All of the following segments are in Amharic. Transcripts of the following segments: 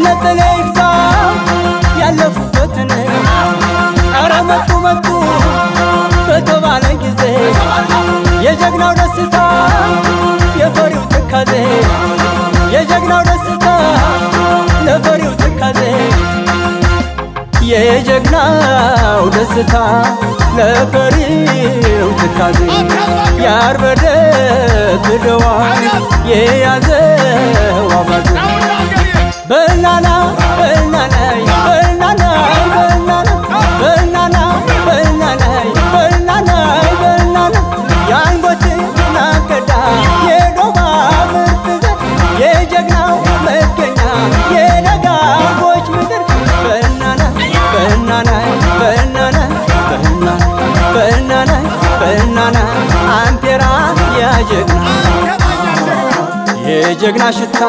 ይነጠል ይግዛ ያለፉበትን አረ መጡ በተባለ ጊዜ የጀግናው ደስታ የፈሪው ትካዜ የጀግናው ደስታ ለፈሪው ትካዜ የጀግናው ደስታ ለፈሪው ትካዜ ያርበደ ብደዋ የያዘው አባዜ በናና ያንጎት ናከዳ የዶባ ምርጥ የጀግናው መገኛ የነጋጎች ምድር በናና አንቴራ የጀግና ሽታ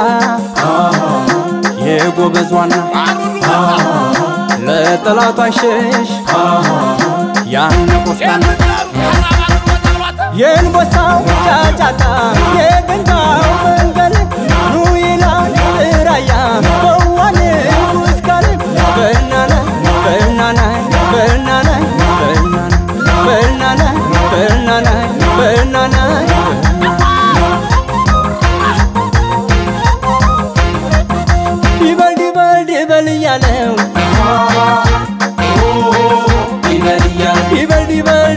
የጎበዝ ዋና ለጠላቱ አይሸሽ ያንቆፍታና የንቦሳው ጫጫታ የገንጋው መንገል ኑ ይላል ራያ በዋን ውስካል በናና ይበል ያለው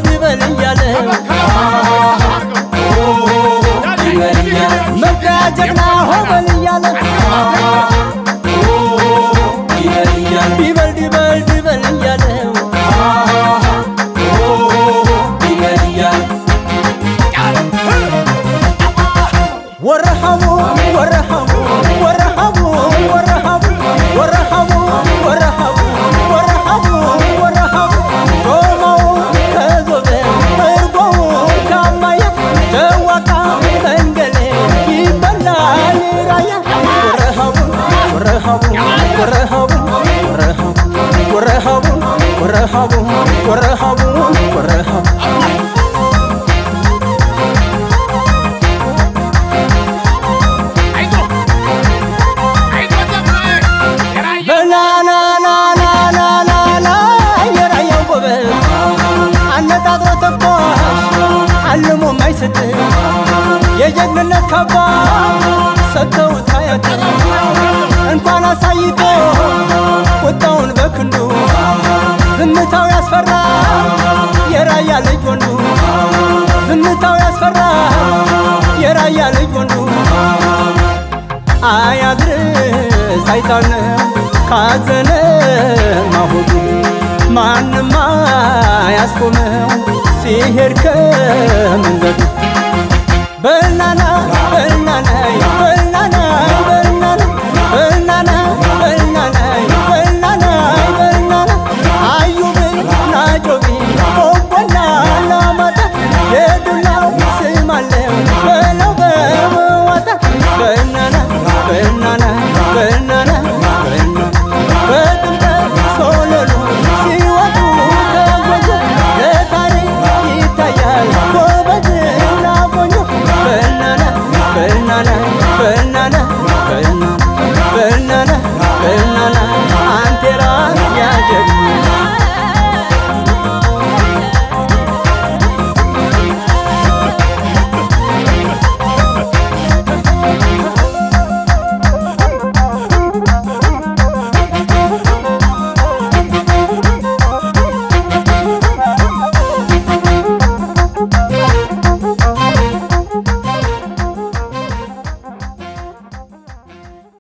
ይበል ያለው መጋጀና ሆበል ያለው ይበል ያለው የጀግንነት ካባ ሰተው ታያት እንኳን አሳይቶ ወጣውን በክንዱ ዝምታው ያስፈራ የራያ ልጅ ወንዱ ዝምታው ያስፈራ የራያ ልጅ ወንዱ አያድር ሳይታነ ካዘነ ማሁዱ ማንማ ያስቆመው ሲሄድ ከመንገዱ በናና